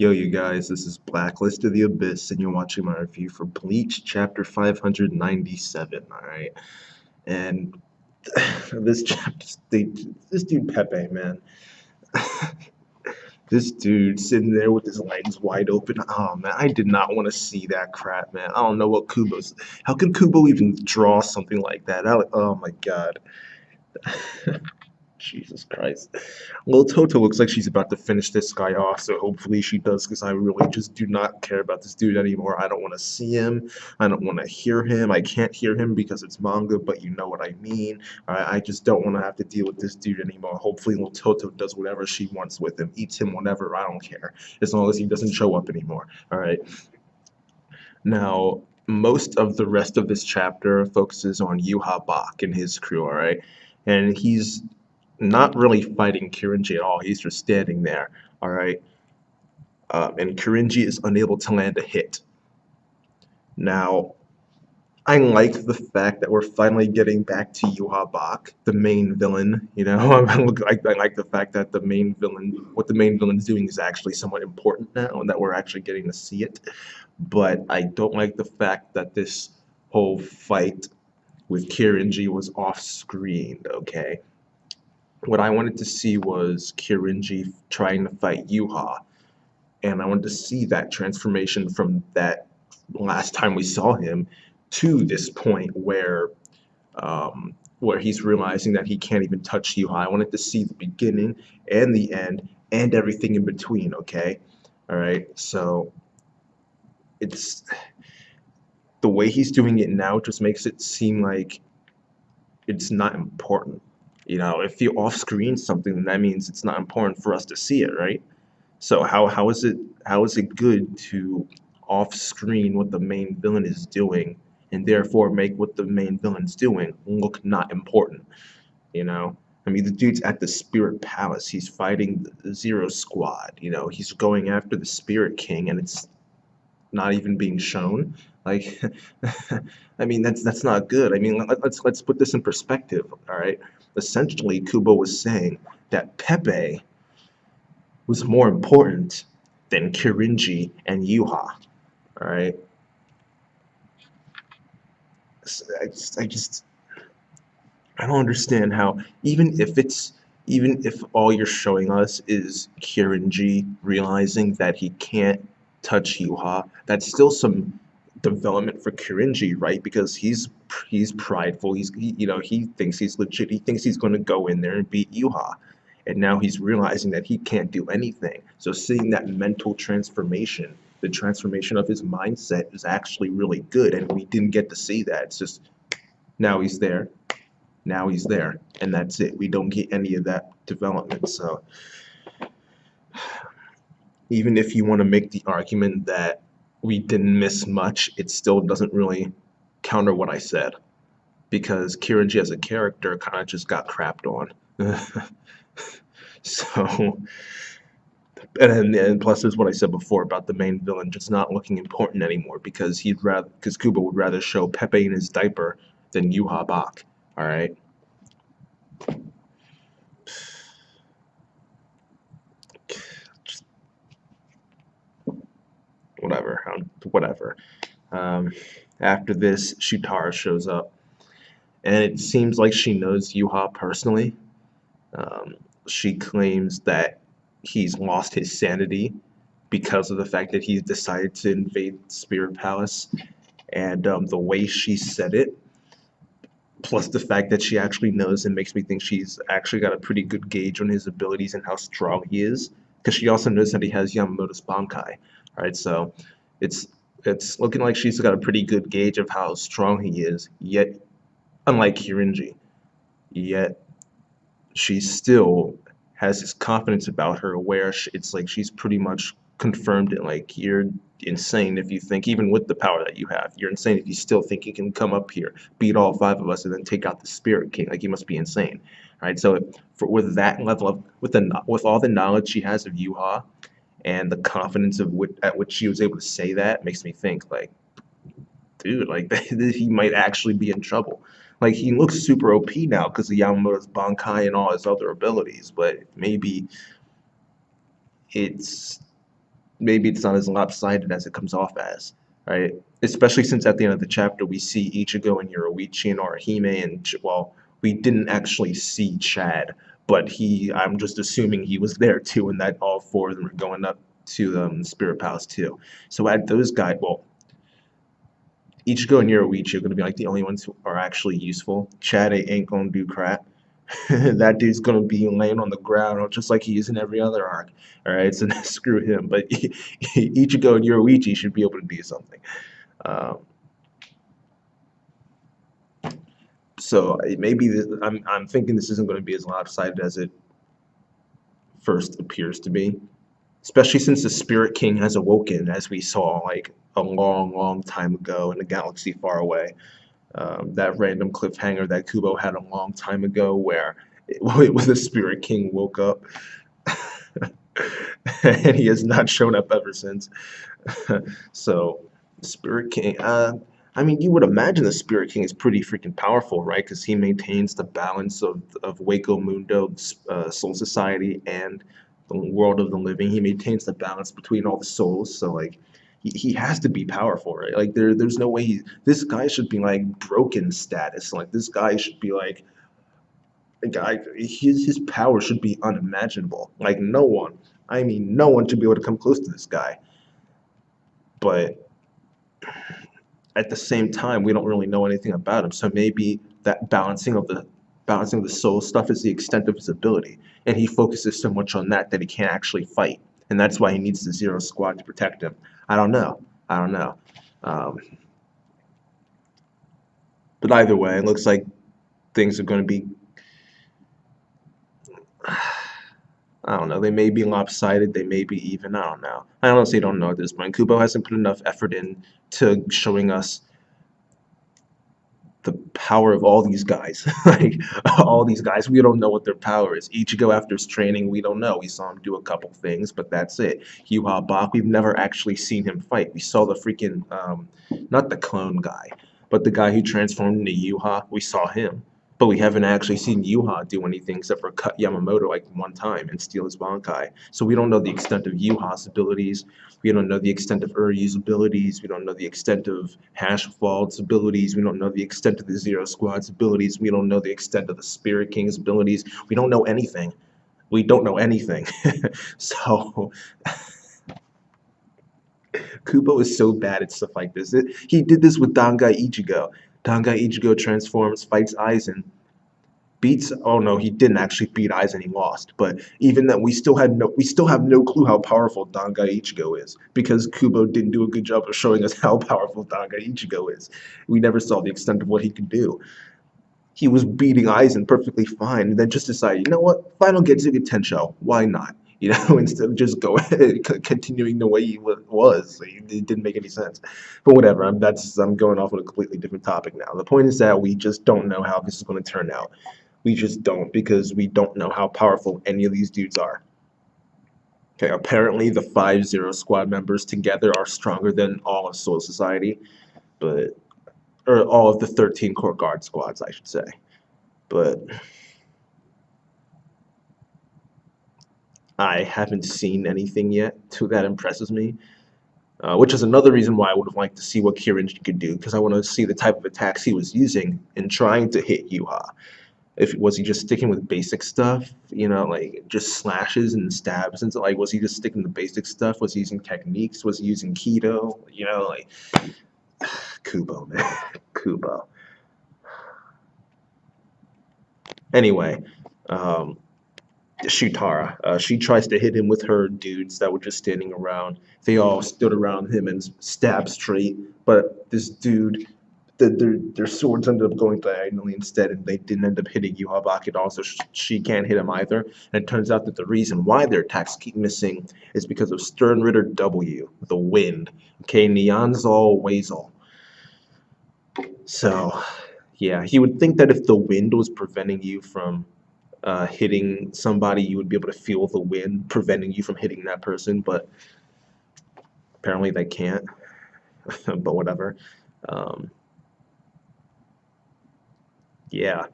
Yo, you guys, this is Blacklist of the Abyss, and you're watching my review for Bleach, chapter 597, alright? And this chapter, this dude Pepe, man. This dude sitting there with his legs wide open. Oh, man, I did not want to see that crap, man. I don't know what Kubo's. How can Kubo even draw something like that? Oh, my God. Jesus Christ. Well, Toto looks like she's about to finish this guy off, so hopefully she does, because I really just do not care about this dude anymore. I don't want to see him. I don't want to hear him. I can't hear him because it's manga, but you know what I mean. I just don't want to have to deal with this dude anymore. Hopefully, little Toto does whatever she wants with him, eats him whatever. I don't care, as long as he doesn't show up anymore. All right. Now, most of the rest of this chapter focuses on Yuha Bach and his crew, all right? And he's not really fighting Kirinji at all. He's just standing there, all right? And Kirinji is unable to land a hit. Now, I like the fact that we're finally getting back to Yuha Bach, the main villain. You know, I like the fact that the main villain, what the main villain's doing, is actually somewhat important now, and that we're actually getting to see it. But I don't like the fact that this whole fight with Kirinji was off-screen. Okay, what I wanted to see was Kirinji trying to fight Yuha, and I wanted to see that transformation from that last time we saw him to this point where he's realizing that he can't even touch Yuha. I wanted to see the beginning and the end and everything in between. Okay, all right. So it's the way he's doing it now just makes it seem like it's not important. You know, if you off screen something, then that means it's not important for us to see it, right? So how is it good to off screen what the main villain is doing and therefore make what the main villain's doing look not important? You know? I mean, the dude's at the Spirit Palace. He's fighting the Zero Squad. You know, he's going after the Spirit King, and it's not even being shown. Like, I mean, that's not good. I mean, let's put this in perspective. All right, essentially, Kubo was saying that Pepe was more important than Kirinji and Yuha. All right, so I don't understand how even if all you're showing us is Kirinji realizing that he can't touch Yuha, that's still some development for Kirinji, right? Because he's prideful. He thinks he's legit. He thinks he's going to go in there and beat Yuha, and now he's realizing that he can't do anything. So seeing that mental transformation, the transformation of his mindset, is actually really good, and we didn't get to see that. It's just now he's there, now he's there, and that's it. We don't get any of that development. So even if you want to make the argument that we didn't miss much, it still doesn't really counter what I said, because Kirinji as a character kind of just got crapped on. So, and plus there's what I said before about the main villain just not looking important anymore, because Kubo would rather show Pepe in his diaper than Yuha Bach. All right. Just whatever. After this, Shutara shows up, and it seems like she knows Yuha personally. She claims that he's lost his sanity because of the fact that he's decided to invade Spirit Palace, and the way she said it, plus the fact that she actually knows him, makes me think she's actually got a pretty good gauge on his abilities and how strong he is, because she also knows that he has Yamamoto's Bankai. All right, so it's looking like she's got a pretty good gauge of how strong he is, yet unlike Kirinji, yet she still has this confidence about her where it's like she's pretty much confirmed it. Like, you're insane if you think, even with the power that you have, you're insane if you still think you can come up here, beat all 5 of us, and then take out the Spirit King. Like, you must be insane. Right? So with that level of with all the knowledge she has of Yuha and the confidence at which she was able to say that, makes me think, like, dude, like, he might actually be in trouble. Like, he looks super OP now because of Yamamoto's Bankai and all his other abilities, but maybe it's maybe it's not as lopsided as it comes off as, right? Especially since at the end of the chapter we see Ichigo and Yoruichi and Orihime and well, we didn't actually see Chad, but I'm just assuming he was there too, and that all four of them are going up to Spirit Palace too. So add those guys. Well, Ichigo and Yoruichi are going to be like the only ones who are actually useful. Chad ain't going to do crap. That dude's going to be laying on the ground just like he is in every other arc. All right, so screw him. But Ichigo and Yoruichi should be able to do something. Um, so maybe I'm thinking this isn't going to be as lopsided as it first appears to be, especially since the Spirit King has awoken, as we saw like a long, long time ago in a galaxy far away. That random cliffhanger that Kubo had a long time ago where the Spirit King woke up and he has not shown up ever since. So, Spirit King, I mean, you would imagine the Spirit King is pretty freaking powerful, right? Because he maintains the balance of Waco Mundo, Soul Society, and the world of the living. He maintains the balance between all the souls. So, like, he has to be powerful, right? Like, there's no way this guy should be like broken status. Like, this guy should be like, his power should be unimaginable. Like, no one, I mean, no one should be able to come close to this guy. But at the same time, we don't really know anything about him. So maybe that balancing of the soul stuff is the extent of his ability, and he focuses so much on that that he can't actually fight, and that's why he needs the Zero Squad to protect him. I don't know. I don't know. Um, but either way, it looks like things are going to be. I don't know. They may be lopsided. They may be even. I don't know. I honestly don't know at this point. Kubo hasn't put enough effort in to showing us the power of all these guys. Like all these guys, we don't know what their power is. Ichigo after his training, we don't know. We saw him do a couple things, but that's it. Yuha Bach, we've never actually seen him fight. We saw the freaking not the clone guy, but the guy who transformed into Yuha. We saw him. But we haven't actually seen Yuha do anything except for cut Yamamoto like one time and steal his Bankai. So we don't know the extent of Yuha's abilities. We don't know the extent of Uryu's abilities. We don't know the extent of Hashfald's abilities. We don't know the extent of the Zero Squad's abilities. We don't know the extent of the Spirit King's abilities. We don't know anything. We don't know anything. So Kubo is so bad at stuff like this. He did this with Dangai Ichigo. Dangai Ichigo transforms, fights Aizen, beats. Oh no, he didn't actually beat Aizen. He lost. But even then, we still have no clue how powerful Dangai Ichigo is because Kubo didn't do a good job of showing us how powerful Dangai Ichigo is. We never saw the extent of what he could do. He was beating Aizen perfectly fine, and then just decided, you know what? Final Getsuga Tensho. Why not? You know, instead of just continuing the way he was, it didn't make any sense. But whatever. I'm going off on a completely different topic now. The point is that we just don't know how this is going to turn out. We just don't because we don't know how powerful any of these dudes are. Okay, apparently the 5-0 squad members together are stronger than all of Soul Society, but or all of the 13 Court Guard squads, I should say. But I haven't seen anything yet that impresses me, which is another reason why I would have liked to see what Kirin could do, because I want to see the type of attacks he was using in trying to hit Yuha. If was he just sticking with basic stuff, you know, like just slashes and stabs, and so, like was he just sticking to basic stuff? Was he using techniques? Was he using keto? You know, like Kubo, man, Kubo. Anyway, um, Shutara, she tries to hit him with her dudes that were just standing around. They all stood around him and stabbed straight, but this dude their swords ended up going diagonally instead, and they didn't end up hitting Yuhabak at all, so she can't hit him either. And it turns out that the reason why their attacks keep missing is because of Sternritter W, the wind. Okay, Nyanzal Wazel. So, yeah, he would think that if the wind was preventing you from hitting somebody, you would be able to feel the wind preventing you from hitting that person, but apparently they can't. But whatever. Um, yeah.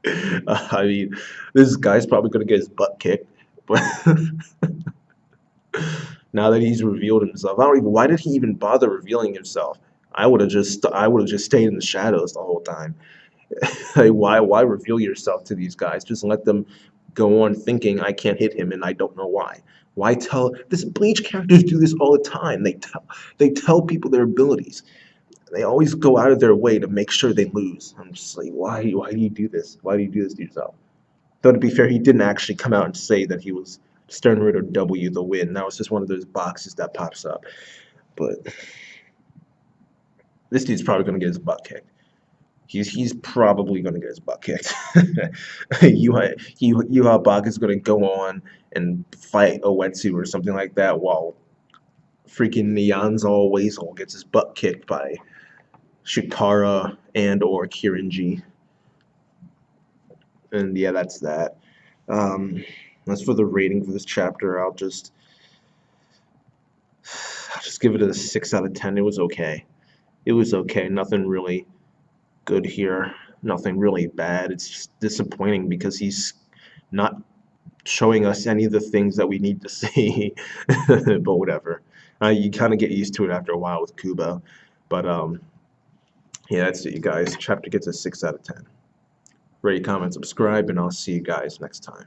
I mean, this guy's probably gonna get his butt kicked, but now that he's revealed himself, I don't even. Why did he even bother revealing himself? I would have just stayed in the shadows the whole time. Like, why reveal yourself to these guys? Just let them go on thinking I can't hit him and I don't know why. Why tell this Bleach characters do this all the time. They tell people their abilities. They always go out of their way to make sure they lose. I'm just like, why do you do this? Why do you do this to yourself? Though to be fair, he didn't actually come out and say that he was Stern Ritter W the win. That was just one of those boxes that pops up. But this dude's probably gonna get his butt kicked. He's probably gonna get his butt kicked. Yuha Bak is gonna go on and fight Owetsu or something like that, while freaking Nyanzal Weasel gets his butt kicked by Shutara and or Kirinji. And yeah, that's that. Um, as for the rating for this chapter, I'll just give it a 6 out of 10. It was okay. It was okay. Nothing really good here. Nothing really bad. It's just disappointing because he's not showing us any of the things that we need to see. But whatever. You kind of get used to it after a while with Kubo. But yeah, that's it, you guys. Chapter gets a 6 out of 10. Rate, comment, subscribe, and I'll see you guys next time.